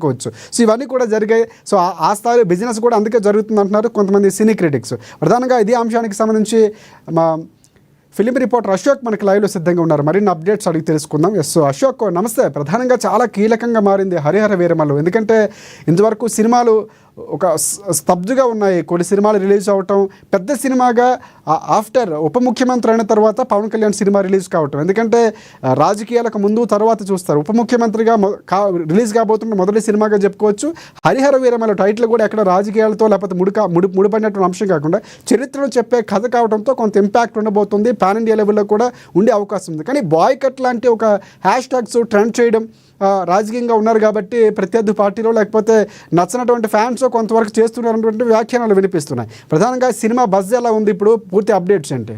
కోవచ్చు. సో ఇవన్నీ కూడా జరిగాయి. సో ఆ స్థాయిలో బిజినెస్ కూడా అందుకే జరుగుతుంది అంటున్నారు కొంతమంది సినీ క్రిటిక్స్. ప్రధానంగా ఇదే అంశానికి సంబంధించి మా ఫిలిం రిపోర్టర్ అశోక్ మనకి లైవ్లో సిద్ధంగా ఉన్నారు. మరిన్ని అప్డేట్స్ అడిగి తెలుసుకుందాం. ఎస్ అశోక్ నమస్తే. ప్రధానంగా చాలా కీలకంగా మారింది హరిహర వీరమల్లు. ఎందుకంటే ఇంతవరకు సినిమాలు ఒక స్తబ్దుగా ఉన్నాయి. కొన్ని సినిమాలు రిలీజ్ అవ్వటం, పెద్ద సినిమాగా ఆఫ్టర్ ఉప ముఖ్యమంత్రి అయిన తర్వాత పవన్ కళ్యాణ్ సినిమా రిలీజ్ కావటం. ఎందుకంటే రాజకీయాలకు ముందు తర్వాత చూస్తారు. ఉప ముఖ్యమంత్రిగా రిలీజ్ కాబోతున్న మొదటి సినిమాగా చెప్పుకోవచ్చు. హరిహర వీరమల్లు టైటిల్ కూడా ఎక్కడ రాజకీయాలతో లేకపోతే ముడిపడినటువంటి అంశం కాకుండా చరిత్రను చెప్పే కథ కావడంతో కొంత ఇంపాక్ట్ ఉండబోతుంది. పాన్ ఇండియా లెవెల్లో కూడా ఉండే అవకాశం ఉంది. కానీ బాయ్కట్ లాంటి ఒక హ్యాష్ ట్యాగ్స్ ట్రెండ్ చేయడం రాజకీయంగా ఉన్నారు కాబట్టి ప్రత్యర్థి పార్టీలో లేకపోతే నచ్చినటువంటి ఫ్యాన్స్ కొంతవరకు చేస్తున్నటువంటి వ్యాఖ్యానాలు వినిపిస్తున్నాయి. ప్రధానంగా సినిమా బజ్ ఎలా ఉంది ఇప్పుడు, పూర్తి అప్డేట్స్ ఏంటి?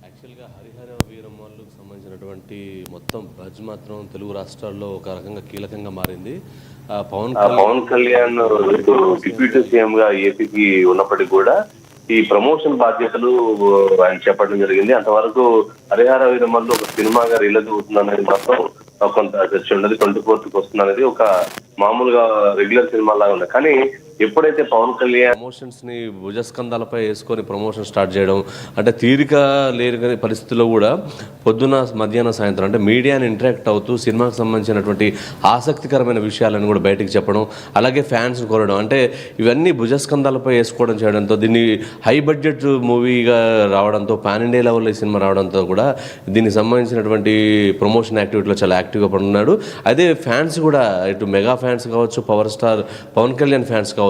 యాక్చువల్గా హరిహర వీరమల్లుకు సంబంధించినటువంటి మొత్తం బజ్ మాత్రం తెలుగు రాష్ట్రాల్లో ఒక రకంగా కీలకంగా మారింది. పవన్ కళ్యాణ్ డిప్యూటీ సీఎం గా ఏపీకి ఉన్నప్పటికీ కూడా ఈ ప్రమోషన్ బాధ్యతలు ఆయన చెప్పడం జరిగింది. అంతవరకు హరిహర వీరమల్లు ఒక సినిమాగా రిలీజ్ అవుతుంది అనేది మాత్రం కొంత చర్చ ఉన్నది. 24th వస్తుంది అనేది ఒక మామూలుగా రెగ్యులర్ సినిమా లాగా ఉంది. కానీ ఎప్పుడైతే పవన్ కళ్యాణ్ ప్రమోషన్స్ ని భుజస్కంధాలపై వేసుకొని ప్రమోషన్ స్టార్ట్ చేయడం, అంటే తీరిక లేని పరిస్థితుల్లో కూడా పొద్దున మధ్యాహ్నం సాయంత్రం అంటే మీడియాని ఇంటరాక్ట్ అవుతూ సినిమాకి సంబంధించినటువంటి ఆసక్తికరమైన విషయాలను కూడా బయటికి చెప్పడం, అలాగే ఫ్యాన్స్ కోరడం, అంటే ఇవన్నీ భుజస్కంధాలపై వేసుకోవడం చేయడంతో దీన్ని హై బడ్జెట్ మూవీగా రావడంతో పాన్ ఇండియా లెవెల్లో ఈ సినిమా రావడంతో కూడా దీనికి సంబంధించినటువంటి ప్రమోషన్ యాక్టివిటీలో చాలా యాక్టివ్గా పడుతున్నాడు. అదే ఫ్యాన్స్ కూడా ఇటు మెగా ఫ్యాన్స్ కావచ్చు, power star Pavan Kalyan fans కావచ్చు,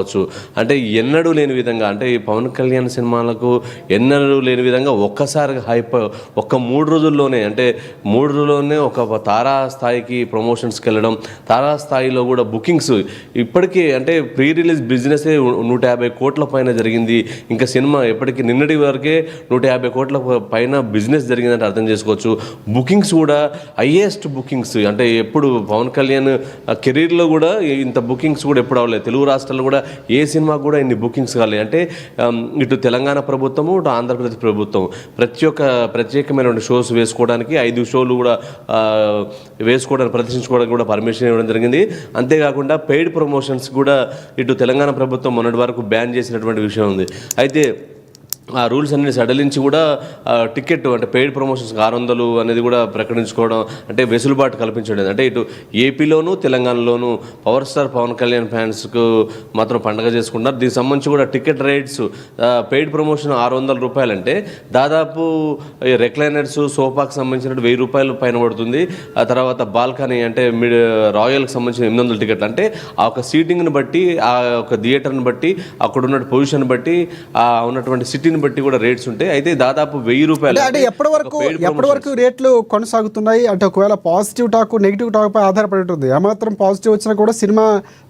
అంటే ఎన్నడూ లేని విధంగా, అంటే ఈ పవన్ కళ్యాణ్ సినిమాలకు ఎన్నడూ లేని విధంగా ఒక్కసారి హైప్ ఒక్క 3 రోజుల్లోనే, అంటే 3 రోజుల్లోనే ఒక తారా స్థాయికి ప్రమోషన్స్కి వెళ్ళడం, తారా స్థాయిలో కూడా బుకింగ్స్ ఇప్పటికీ అంటే ప్రీ రిలీజ్ బిజినెసే 150 కోట్ల పైన జరిగింది. ఇంకా సినిమా ఎప్పటికీ నిన్నటి వరకే 150 కోట్ల పైన బిజినెస్ జరిగిందంటే అర్థం చేసుకోవచ్చు. బుకింగ్స్ కూడా హైయెస్ట్ బుకింగ్స్, అంటే ఎప్పుడు పవన్ కళ్యాణ్ కెరీర్లో కూడా ఇంత బుకింగ్స్ కూడా ఎప్పుడు అవ్వలేదు. తెలుగు రాష్ట్రాల్లో కూడా ఏ సినిమా కూడా ఇన్ని బుకింగ్స్ కాలేదు. అంటే ఇటు తెలంగాణ ప్రభుత్వము, ఇటు ఆంధ్రప్రదేశ్ ప్రభుత్వం ప్రత్యేకమైనటువంటి షోస్ వేసుకోవడానికి 5 షోలు కూడా వేసుకోవడానికి ప్రదర్శించుకోవడానికి కూడా పర్మిషన్ ఇవ్వడం జరిగింది. అంతేకాకుండా పెయిడ్ ప్రమోషన్స్ కూడా ఇటు తెలంగాణ ప్రభుత్వం మొన్నటి వరకు బ్యాన్ చేసినటువంటి విషయం ఉంది. అయితే ఆ రూల్స్ అన్ని సడలించి కూడా టికెట్ అంటే పెయిడ్ ప్రమోషన్స్ 600 అనేది కూడా ప్రకటించుకోవడం, అంటే వెసులుబాటు కల్పించడం. అంటే ఇటు ఏపీలోను తెలంగాణలోను పవర్ స్టార్ పవన్ కళ్యాణ్ ఫ్యాన్స్కు మాత్రం పండగ చేసుకుంటున్నారు. దీనికి సంబంధించి కూడా టికెట్ రేట్స్ పెయిడ్ ప్రమోషన్ 600 రూపాయలు, అంటే దాదాపు రెక్లైనర్స్ సోఫాకి సంబంధించిన 1000 రూపాయలు పైన పడుతుంది. ఆ తర్వాత బాల్కనీ అంటే రాయల్కి సంబంధించిన 800 టికెట్లు, అంటే ఆ ఒక సీటింగ్ని బట్టి, ఆ ఒక థియేటర్ని బట్టి, అక్కడ ఉన్న పొజిషన్ బట్టి, ఆ ఉన్నటువంటి సిటీని బట్టి కూడా రేట్స్ ఉంటాయి. అయితే దాదాపు 1000 రూపాయలు. అంటే ఎప్పటి వరకు రేట్లు కొనసాగుతున్నాయి? అంటే ఒకవేళ పాజిటివ్ టాక్ నెగిటివ్ టాక్ పై ఆధారపడి ఉంటుంది. ఏమాత్రం పాజిటివ్ వచ్చినా కూడా సినిమా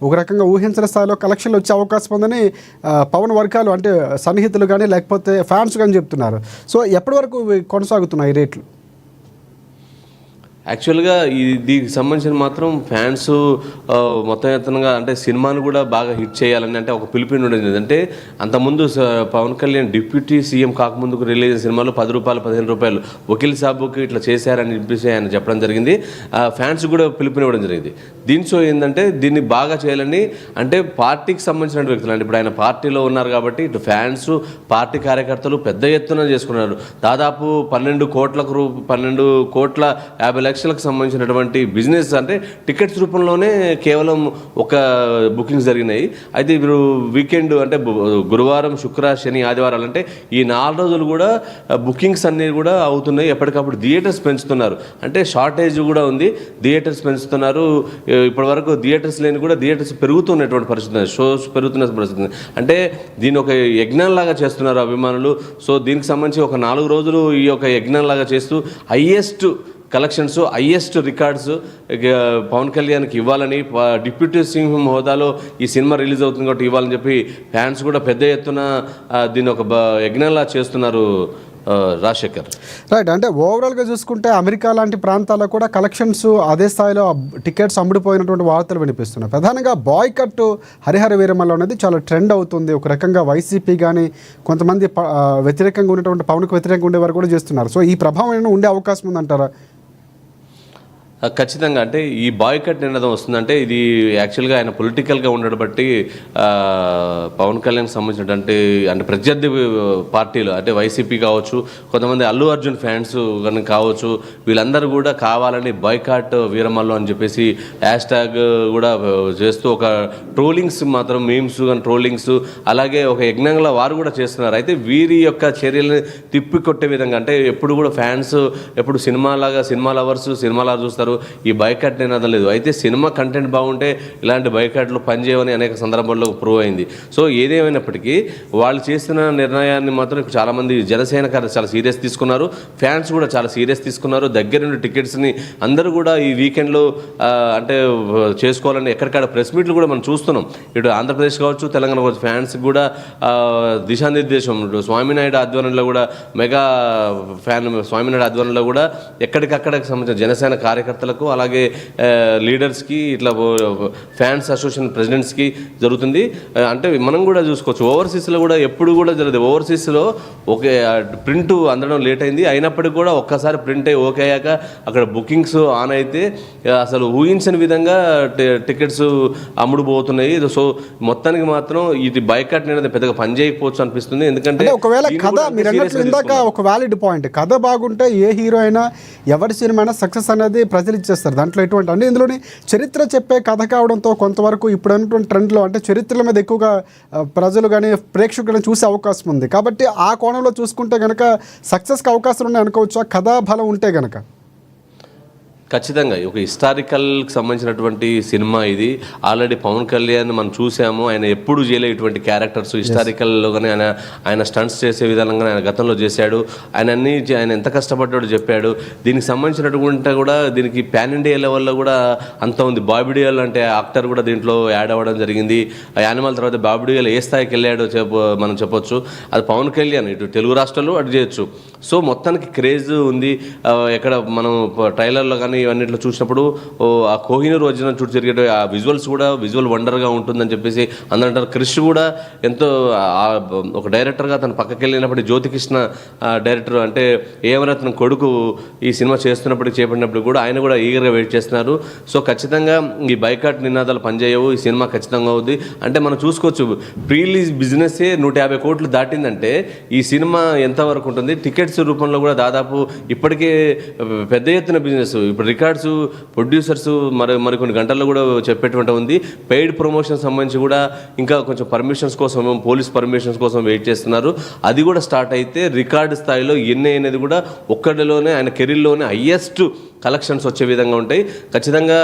ఒక రకంగా ఊహించిన స్థాయిలో కలెక్షన్లు వచ్చే అవకాశం ఉందని పవన్ వర్గాలు అంటే సన్నిహితులు కానీ లేకపోతే ఫ్యాన్స్ కానీ చెప్తున్నారు. సో ఎప్పటి వరకు కొనసాగుతున్నాయి రేట్లు? యాక్చువల్గా దీనికి సంబంధించిన మాత్రం ఫ్యాన్స్ మొత్తం ఎత్తనగా అంటే సినిమాను కూడా బాగా హిట్ చేయాలని అంటే ఒక పిలుపుని ఉండేది. అంటే అంతకుముందు పవన్ కళ్యాణ్ డిప్యూటీ సీఎం కాకముందుకు రిలీజ్ అయిన సినిమాలు 10 రూపాయలు 15 రూపాయలు వకీల్ సాబుకి ఇట్లా చేశారని చెప్పేసి ఆయన చెప్పడం జరిగింది. ఫ్యాన్స్ కూడా పిలుపునివ్వడం జరిగింది. దీంతో ఏంటంటే దీన్ని బాగా చేయాలని అంటే పార్టీకి సంబంధించిన వ్యక్తులు, అంటే ఇప్పుడు ఆయన పార్టీలో ఉన్నారు కాబట్టి ఇటు ఫ్యాన్స్ పార్టీ కార్యకర్తలు పెద్ద ఎత్తున చేసుకున్నారు. దాదాపు 12 కోట్ల 50 లక్షలకు సంబంధించినటువంటి బిజినెస్, అంటే టికెట్స్ రూపంలోనే కేవలం ఒక బుకింగ్స్ జరిగినాయి. అయితే ఇప్పుడు వీకెండ్ అంటే గురువారం, శుక్ర, శని, ఆదివారాలు అంటే ఈ 4 రోజులు కూడా బుకింగ్స్ అన్నీ కూడా అవుతున్నాయి. ఎప్పటికప్పుడు థియేటర్స్ పెంచుతున్నారు, అంటే షార్టేజ్ కూడా ఉంది. థియేటర్స్ పెంచుతున్నారు. ఇప్పటివరకు థియేటర్స్ లేని కూడా థియేటర్స్ పెరుగుతున్నటువంటి పరిస్థితి, షోస్ పెరుగుతున్న పరిస్థితి. అంటే దీన్ని ఒక యజ్ఞంలాగా చేస్తున్నారు అభిమానులు. సో దీనికి సంబంధించి ఒక 4 రోజులు ఈ యొక్క యజ్ఞంలాగా చేస్తూ highest collections, highest records Pavan కళ్యాణ్కి ఇవ్వాలని, డిప్యూటీ సీఎం హోదాలో ఈ సినిమా రిలీజ్ అవుతుంది కాబట్టి ఇవ్వాలని చెప్పి ఫ్యాన్స్ కూడా పెద్ద ఎత్తున దీన్ని ఒక యజ్ఞంలా చేస్తున్నారు. రాజశేఖర్ రైట్. అంటే ఓవరాల్గా చూసుకుంటే అమెరికా లాంటి ప్రాంతాల్లో కూడా కలెక్షన్స్ అదే స్థాయిలో టికెట్స్ అమ్ముడిపోయినటువంటి వార్తలు వినిపిస్తున్నాయి. ప్రధానంగా బాయ్కట్ హరిహర వీరమల్లు అనేది చాలా ట్రెండ్ అవుతుంది. ఒక రకంగా వైసీపీ కానీ కొంతమంది వ్యతిరేకంగా ఉన్నటువంటి పవన్కు వ్యతిరేకంగా ఉండేవారు కూడా చేస్తున్నారు. సో ఈ ప్రభావం ఉండే అవకాశం ఉందంటారా? ఖచ్చితంగా. అంటే ఈ బాయ్కట్ నినాదం వస్తుందంటే ఇది యాక్చువల్గా ఆయన పొలిటికల్గా ఉండడం బట్టి పవన్ కళ్యాణ్కి సంబంధించినటువంటి అంటే ప్రత్యర్థి పార్టీలు అంటే వైసీపీ కావచ్చు, కొంతమంది అల్లు అర్జున్ ఫ్యాన్స్ కానీ కావచ్చు, వీళ్ళందరూ కూడా కావాలని బాయ్కాట్ వీరమల్లు అని చెప్పేసి హ్యాష్ ట్యాగ్ కూడా చేస్తూ ఒక ట్రోలింగ్స్ మాత్రం మీమ్స్ కానీ ట్రోలింగ్స్ అలాగే ఒక యజ్ఞంగా వారు కూడా చేస్తున్నారు. అయితే వీరి యొక్క చర్యలను తిప్పికొట్టే విధంగా అంటే ఎప్పుడు కూడా ఫ్యాన్స్ ఎప్పుడు సినిమా లవర్స్ సినిమాలా చూస్తారు, ఈ బైకాట్ నినాదం లేదు. అయితే సినిమా కంటెంట్ బాగుంటే ఇలాంటి బైకాట్లు పనిచేయవని అనేక సందర్భాల్లో ప్రూవ్ అయింది. సో ఏదేమైనప్పటికీ వాళ్ళు చేసిన నిర్ణయాన్ని మాత్రం చాలామంది జనసేన చాలా సీరియస్ తీసుకున్నారు, ఫ్యాన్స్ కూడా చాలా సీరియస్ తీసుకున్నారు. దగ్గర నుండి టికెట్స్ని అందరూ కూడా ఈ వీకెండ్లో అంటే చేసుకోవాలని ఎక్కడికాడ ప్రెస్ మీట్లు కూడా మనం చూస్తున్నాం. ఇటు ఆంధ్రప్రదేశ్ కావచ్చు, తెలంగాణ కావచ్చు, ఫ్యాన్స్ కూడా దిశానిర్దేశం స్వామినాయుడు ఆధ్వర్యంలో కూడా మెగా స్వామినాయుడు ఆధ్వర్యంలో కూడా ఎక్కడికక్కడికి సంబంధించిన జనసేన కార్యకర్తలకు అలాగే లీడర్స్కి ఇట్లా ఫ్యాన్స్ అసోసియేషన్ ప్రెసిడెంట్స్కి జరుగుతుంది. అంటే మనం కూడా చూసుకోవచ్చు ఓవర్సీస్లో కూడా ఎప్పుడు కూడా జరుగుతుంది. ఓవర్సీస్లో ఓకే ప్రింట్ అందడం లేట్ అయింది, అయినప్పటికీ కూడా ఒక్కసారి ప్రింట్ అయ్యి ఓకే అయ్యాక అక్కడ బుకింగ్స్ ఆన్ అయితే అసలు ఊహించని విధంగా టికెట్స్ అమ్ముడు పోతున్నాయి. సో మొత్తానికి మాత్రం ఇది బైకాట్ అనేది పెద్దగా పనిచేయకపోవచ్చు అనిపిస్తుంది. ఎందుకంటే ఒకవేళ కథ మీరు అన్నట్లు ఇందాక ఒక వ్యాలిడ్ పాయింట్, కథ బాగుంటే ఏ హీరో అయినా ఎవరి సినిమా అయినా సక్సెస్ అనేది ప్రజలు ఇచ్చేస్తారు. దాంట్లో ఎటువంటి అంటే ఇందులోని చరిత్ర చెప్పే కథ కావడంతో కొంతవరకు ఇప్పుడు ఉన్నటువంటి ట్రెండ్లో అంటే చరిత్రల మీద ఎక్కువగా ప్రజలు కానీ ప్రేక్షకులను చూసే అవకాశం ఉంది. కాబట్టి ఆ కోణంలో చూసుకుంటే కనుక సక్సెస్కి అవకాశాలు ఉన్నాయి అనుకోవచ్చు, ఆ కథా బలం ఉంటే కనుక. ఖచ్చితంగా ఒక హిస్టారికల్కి సంబంధించినటువంటి సినిమా ఇది. ఆల్రెడీ పవన్ కళ్యాణ్ మనం చూసాము, ఆయన ఎప్పుడు చేయలే ఇటువంటి క్యారెక్టర్స్ హిస్టారికల్లో కానీ ఆయన స్టంట్స్ చేసే విధానంగా ఆయన గతంలో చేశాడు. ఆయన ఎంత కష్టపడ్డాడో చెప్పాడు. దీనికి సంబంధించినటువంటి కూడా దీనికి పాన్ ఇండియా లెవెల్లో కూడా అంత ఉంది. బాబీ డియోల్ అంటే యాక్టర్ కూడా దీంట్లో యాడ్ అవ్వడం జరిగింది. యానిమల్ తర్వాత బాబీ డియోల్ ఏ స్థాయికి వెళ్ళాడో మనం చెప్పొచ్చు. అది పవన్ కళ్యాణ్ ఇటు తెలుగు రాష్ట్రాల్లో అటు చేయొచ్చు. సో మొత్తానికి క్రేజ్ ఉంది. ఎక్కడ మనం ట్రైలర్లో కానీ ఇవన్నిట్లో చూసినప్పుడు ఆ కోహినూర్ వచ్చిన చుట్టూ జరిగే ఆ విజువల్స్ కూడా విజువల్ వండర్గా ఉంటుందని చెప్పేసి అందరూ అంటారు. క్రిష్ కూడా ఎంతో ఒక డైరెక్టర్గా తను పక్కకి వెళ్ళినప్పుడు జ్యోతికృష్ణ డైరెక్టర్ అంటే ఏమరత్నం కొడుకు ఈ సినిమా చేస్తున్నప్పుడు చేపట్టినప్పుడు కూడా ఆయన కూడా ఈగర్గా వెయిట్ చేస్తున్నారు. సో ఖచ్చితంగా ఈ బైకాట్ నినాదాలు పనిచేయవు, ఈ సినిమా ఖచ్చితంగా అవుద్ది. అంటే మనం చూసుకోవచ్చు ప్రీ రిలీజ్ బిజినెస్సే 150 కోట్లు దాటిందంటే ఈ సినిమా ఎంతవరకు ఉంటుంది. టికెట్స్ రూపంలో కూడా దాదాపు ఇప్పటికే పెద్ద ఎత్తున బిజినెస్. ఇప్పుడు రికార్డ్స్ ప్రొడ్యూసర్స్ మరికొన్ని గంటల్లో కూడా చెప్పేటువంటి ఉంది. పెయిడ్ ప్రమోషన్ సంబంధించి కూడా ఇంకా కొంచెం పర్మిషన్స్ కోసం పోలీస్ పర్మిషన్స్ కోసం వెయిట్ చేస్తున్నారు. అది కూడా స్టార్ట్ అయితే రికార్డు స్థాయిలో ఎన్ని అనేది కూడా ఒక్కడిలోనే ఆయన కెరీర్లోనే హైయెస్ట్ కలెక్షన్స్ వచ్చే విధంగా ఉంటాయి. ఖచ్చితంగా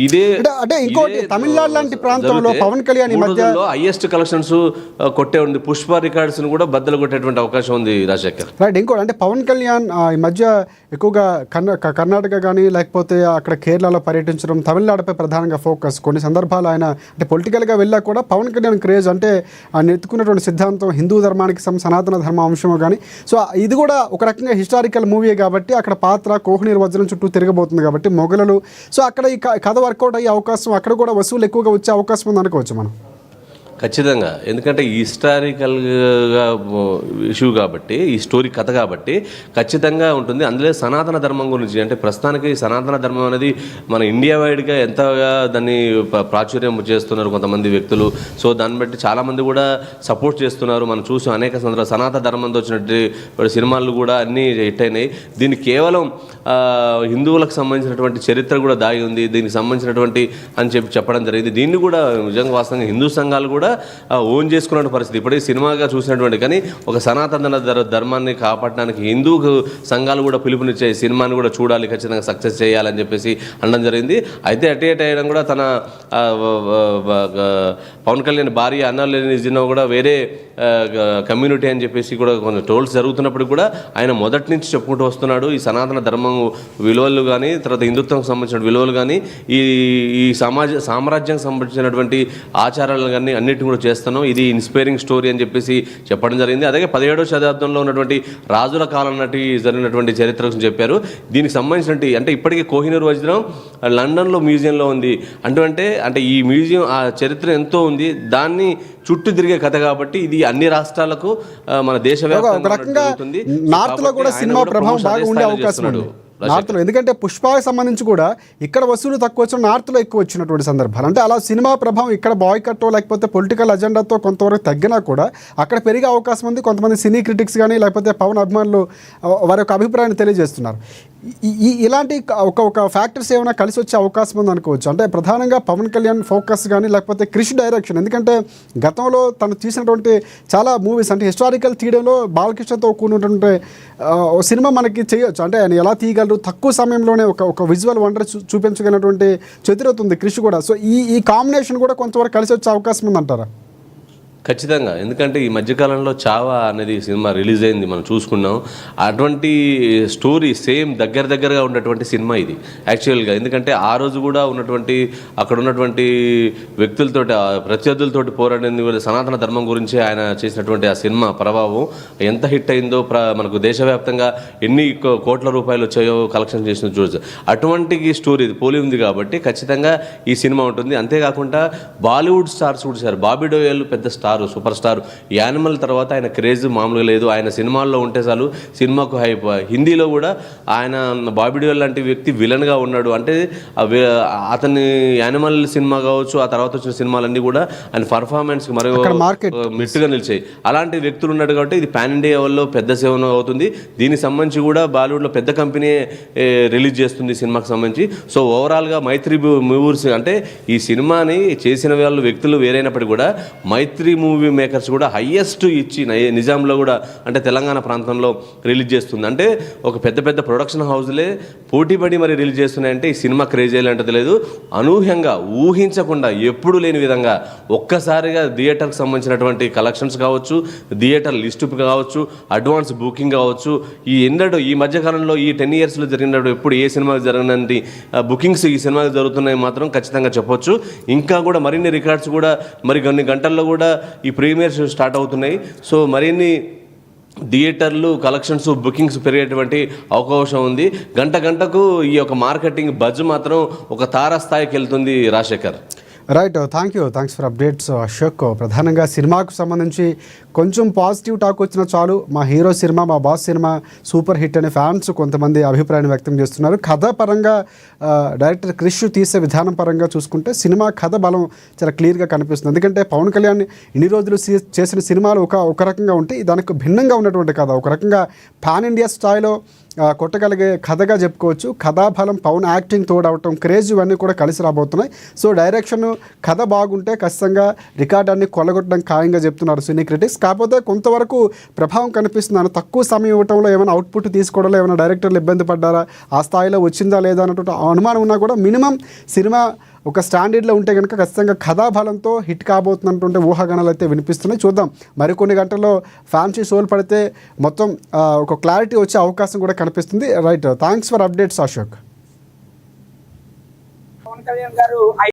ఇదే అంటే ఇంకోటి తమిళనాడు లాంటి ప్రాంతంలో పవన్ కళ్యాణ్ ఈ మధ్య హైయెస్ట్ కలెక్షన్స్ కొట్టే ఉంది. పుష్ప రికార్డ్స్ ను కూడా బద్దలు కొట్టేటువంటి అవకాశం ఉంది రాజశేఖర్. రైట్. ఇంకోటి అంటే పవన్ కళ్యాణ్ ఈ మధ్య ఎక్కువగా కర్ణాటక కానీ లేకపోతే అక్కడ కేరళలో పర్యటించడం, తమిళనాడుపై ప్రధానంగా ఫోకస్. కొన్ని సందర్భాలు ఆయన అంటే పొలిటికల్గా వెళ్ళా కూడా పవన్ కళ్యాణ్ క్రేజ్ అంటే ఆయన ఎత్తుకున్నటువంటి సిద్ధాంతం హిందూ ధర్మానికి సనాతన ధర్మ అంశము కానీ. సో ఇది కూడా ఒక రకంగా హిస్టారికల్ మూవీ కాబట్టి అక్కడ పాత్ర కోహినూర్ వజ్రం చుట్టూ తిరగబోతుంది కాబట్టి మొఘలులు. సో అక్కడ ఈ కథ వర్కౌట్ అయ్యే అవకాశం, అక్కడ కూడా వసూలు ఎక్కువగా వచ్చే అవకాశం ఉంది అనుకోవచ్చు మనం. ఖచ్చితంగా. ఎందుకంటే హిస్టారికల్గా ఇష్యూ కాబట్టి ఈ స్టోరీ కథ కాబట్టి ఖచ్చితంగా ఉంటుంది. అందులో సనాతన ధర్మం గురించి అంటే ప్రస్తుతానికి సనాతన ధర్మం అనేది మన ఇండియా వైడ్గా ఎంతగా దాన్ని ప్రాచుర్యం చేస్తున్నారు కొంతమంది వ్యక్తులు. సో దాన్ని బట్టి చాలామంది కూడా సపోర్ట్ చేస్తున్నారు. మనం చూసాం అనేక సందర్భాలు సనాతన ధర్మంతో వచ్చినట్టు సినిమాలు కూడా అన్నీ హిట్ అయినాయి. దీన్ని కేవలం హిందువులకు సంబంధించినటువంటి చరిత్ర కూడా దాగి ఉంది, దీనికి సంబంధించినటువంటి అని చెప్పడం జరిగింది. దీన్ని కూడా నిజంగా వాస్తవంగా హిందూ సంఘాలు కూడా ఓన్ చేసుకున్న పరిస్థితి ఇప్పటికీ సినిమాగా చూసినటువంటి. కానీ ఒక సనాతన ధర్మాన్ని కాపాడడానికి హిందూ సంఘాలు కూడా పిలుపునిచ్చే సినిమాని కూడా చూడాలి, ఖచ్చితంగా సక్సెస్ చేయాలని చెప్పేసి అనడం జరిగింది. అయితే అటేట్ అయ్యడం కూడా తన పవన్ కళ్యాణ్ భార్య అన్నలేని సినిమా కూడా వేరే కమ్యూనిటీ అని చెప్పేసి కూడా కొన్ని ట్రోల్స్ జరుగుతున్నప్పుడు కూడా ఆయన మొదటి నుంచి చెప్పుకుంటూ వస్తున్నాడు. ఈ సనాతన ధర్మం విలువలు కానీ తర్వాత హిందుత్వం సంబంధించిన విలువలు కానీ ఈ సామ్రాజ్యానికి సంబంధించినటువంటి ఆచారాలు కానీ అన్నిటిని కూడా చేస్తున్నాం, ఇది ఇన్స్పైరింగ్ స్టోరీ అని చెప్పేసి చెప్పడం జరిగింది. అలాగే 17వ శతాబ్దంలో ఉన్నటువంటి రాజుల కాలం నాటి జరిగినటువంటి చరిత్ర గురించి చెప్పారు. దీనికి సంబంధించినటువంటి అంటే ఇప్పటికీ కోహినూర్ వజ్రం లండన్లో మ్యూజియంలో ఉంది. అంటే ఈ మ్యూజియం ఆ చరిత్ర ఎంతో ఉంది, దాన్ని చుట్టూ తిరిగే కథ కాబట్టి ఇది అన్ని రాష్ట్రాలకు మన దేశవ్యాప్తంగా నార్త్ లో కూడా సినిమా ప్రభావం బాగా ఉండే అవకాశం ఉంది. నార్త్లో, ఎందుకంటే పుష్పకి సంబంధించి కూడా ఇక్కడ వసూలు తక్కువ వచ్చిన నార్త్లో ఎక్కువ వచ్చినటువంటి సందర్భాలు. అంటే అలా సినిమా ప్రభావం ఇక్కడ బాయ్కట్టో లేకపోతే పొలిటికల్ అజెండాతో కొంతవరకు తగ్గినా కూడా అక్కడ పెరిగే అవకాశం ఉంది. కొంతమంది సినీ క్రిటిక్స్ కానీ లేకపోతే పవన్ అభిమానులు వారి యొక్క అభిప్రాయాన్ని తెలియజేస్తున్నారు. ఇలాంటి ఒక ఫ్యాక్టర్స్ ఏమైనా కలిసి వచ్చే అవకాశం ఉంది అనుకోవచ్చు. అంటే ప్రధానంగా పవన్ కళ్యాణ్ ఫోకస్ కానీ లేకపోతే క్రిష్ డైరెక్షన్, ఎందుకంటే గతంలో తను తీసినటువంటి చాలా మూవీస్ అంటే హిస్టారికల్ తీయడంలో బాలకృష్ణతో కూడినటువంటి సినిమా మనకి చేయొచ్చు. అంటే ఆయన ఎలా తీయగలరు, తక్కువ సమయంలోనే ఒక విజువల్ వండర్ చూపించగలిగినటువంటి చతురత ఉంది క్రిష్ కూడా. సో ఈ కాంబినేషన్ కూడా కొంతవరకు కలిసి వచ్చే అవకాశం ఉందంటారా? ఖచ్చితంగా, ఎందుకంటే ఈ మధ్యకాలంలో చావా అనేది సినిమా రిలీజ్ అయింది, మనం చూసుకున్నాం. అటువంటి స్టోరీ సేమ్ దగ్గరగా ఉన్నటువంటి సినిమా ఇది యాక్చువల్గా. ఎందుకంటే ఆ రోజు కూడా ఉన్నటువంటి అక్కడ ఉన్నటువంటి వ్యక్తులతో ప్రత్యర్థులతోటి పోరాడేందుకు సనాతన ధర్మం గురించి ఆయన చేసినటువంటి ఆ సినిమా ప్రభావం ఎంత హిట్ అయిందో మనకు దేశవ్యాప్తంగా ఎన్ని కోట్ల రూపాయలు వచ్చాయో కలెక్షన్ చేసిన చూడచ్చు. అటువంటి స్టోరీ ఇది పోలి ఉంది కాబట్టి ఖచ్చితంగా ఈ సినిమా ఉంటుంది. అంతేకాకుండా బాలీవుడ్ స్టార్స్ కూడా సార్, బాబీ డోయల్ పెద్ద స్టార్, సూపర్ స్టార్. యానిమల్ తర్వాత ఆయన క్రేజ్ మామూలుగా లేదు. ఆయన సినిమాల్లో ఉంటే చాలు సినిమాకు హైప్. హిందీలో కూడా ఆయన బాబీ డియోల్ లాంటి వ్యక్తి విలన్గా ఉన్నాడు. అంటే అతని యానిమల్ సినిమా కావచ్చు, ఆ తర్వాత వచ్చిన సినిమాలన్నీ కూడా ఆయన పర్ఫార్మెన్స్ మరో మెట్టుగా నిలిచాయి. అలాంటి వ్యక్తులు ఉన్నాడు కాబట్టి ఇది పాన్ ఇండియా లెవెల్లో పెద్ద సేవన అవుతుంది. దీనికి సంబంధించి కూడా బాలీవుడ్లో పెద్ద కంపెనీ రిలీజ్ చేస్తుంది సినిమాకి సంబంధించి. సో ఓవరాల్గా మైత్రి మూవీస్ అంటే ఈ సినిమాని చేసిన వాళ్ళు వ్యక్తులు వేరైనప్పటికీ కూడా మైత్రి మూవీ మేకర్స్ కూడా హయ్యెస్ట్ ఇచ్చి నిజాంలో కూడా అంటే తెలంగాణ ప్రాంతంలో రిలీజ్ చేస్తుంది. అంటే ఒక పెద్ద ప్రొడక్షన్ హౌస్లే పోటీపడి మరి రిలీజ్ చేస్తున్నాయంటే ఈ సినిమా క్రేజ్ అయ్యేలాంటిది లేదు. అనూహ్యంగా ఊహించకుండా ఎప్పుడు లేని విధంగా ఒక్కసారిగా థియేటర్కి సంబంధించినటువంటి కలెక్షన్స్ కావచ్చు, థియేటర్ లిస్టు కావచ్చు, అడ్వాన్స్ బుకింగ్ కావచ్చు, ఈ మధ్యకాలంలో ఈ 10 ఇయర్స్లో జరిగినప్పుడు ఎప్పుడు ఏ సినిమాకి జరిగినటువంటి బుకింగ్స్ ఈ సినిమాకి జరుగుతున్నాయి మాత్రం ఖచ్చితంగా చెప్పొచ్చు. ఇంకా కూడా మరిన్ని రికార్డ్స్ కూడా మరి కొన్ని గంటల్లో కూడా ఈ ప్రీమియర్స్ స్టార్ట్ అవుతున్నాయి. సో మరిన్ని థియేటర్లు కలెక్షన్స్ బుకింగ్స్ పెరిగేటువంటి అవకాశం ఉంది. గంటకు ఈ యొక్క మార్కెటింగ్ బజ్ మాత్రం ఒక తారాస్థాయికి వెళ్తుంది. Rajasekhar, right, thanks for updates Ashok. ప్రధానంగా సినిమాకు సంబంధించి కొంచెం పాజిటివ్ టాక్ వచ్చినా చాలు, మా హీరో సినిమా, మా బాస్ సినిమా సూపర్ హిట్ అనే ఫ్యాన్స్ కొంతమంది అభిప్రాయాన్ని వ్యక్తం చేస్తున్నారు. కథ పరంగా డైరెక్టర్ క్రిష్ తీసే విధానం పరంగా చూసుకుంటే సినిమా కథ బలం చాలా క్లియర్గా కనిపిస్తుంది. ఎందుకంటే పవన్ కళ్యాణ్ ఇన్ని రోజులు చేసిన సినిమాలు ఒక రకంగా ఉంటే దానికి భిన్నంగా ఉన్నటువంటి కథ, ఒక రకంగా పాన్ ఇండియా స్థాయిలో కొట్టగలిగే కథగా చెప్పుకోవచ్చు. కథాబలం, పవన్ యాక్టింగ్ తోడవటం, క్రేజ్ ఇవన్నీ కూడా కలిసి రాబోతున్నాయి. సో డైరెక్షన్, కథ బాగుంటే ఖచ్చితంగా రికార్డాన్ని కొల్లగొట్టడం ఖాయంగా చెప్తున్నారు సినీ క్రిటిక్స్. కాకపోతే కొంతవరకు ప్రభావం కనిపిస్తుంది. తక్కువ సమయం ఇవ్వడంలో ఏమైనా అవుట్పుట్ తీసుకోవడంలో ఏమైనా డైరెక్టర్లు ఇబ్బంది పడ్డారా, ఆ స్థాయిలో వచ్చిందా లేదా అన్నటువంటి అనుమానం ఉన్నా కూడా మినిమం సినిమా ఒక స్టాండర్డ్లో ఉంటే కనుక ఖచ్చితంగా కథాబలంతో హిట్ కాబోతున్నటువంటి ఊహాగానాలు అయితే వినిపిస్తున్నాయి. చూద్దాం, మరికొన్ని గంటల్లో ఫ్యాన్సీ షోలు పడితే మొత్తం ఒక క్లారిటీ వచ్చే అవకాశం కూడా కనిపిస్తుంది. Right, thanks for updates Ashok. Pavan Kalyan గారు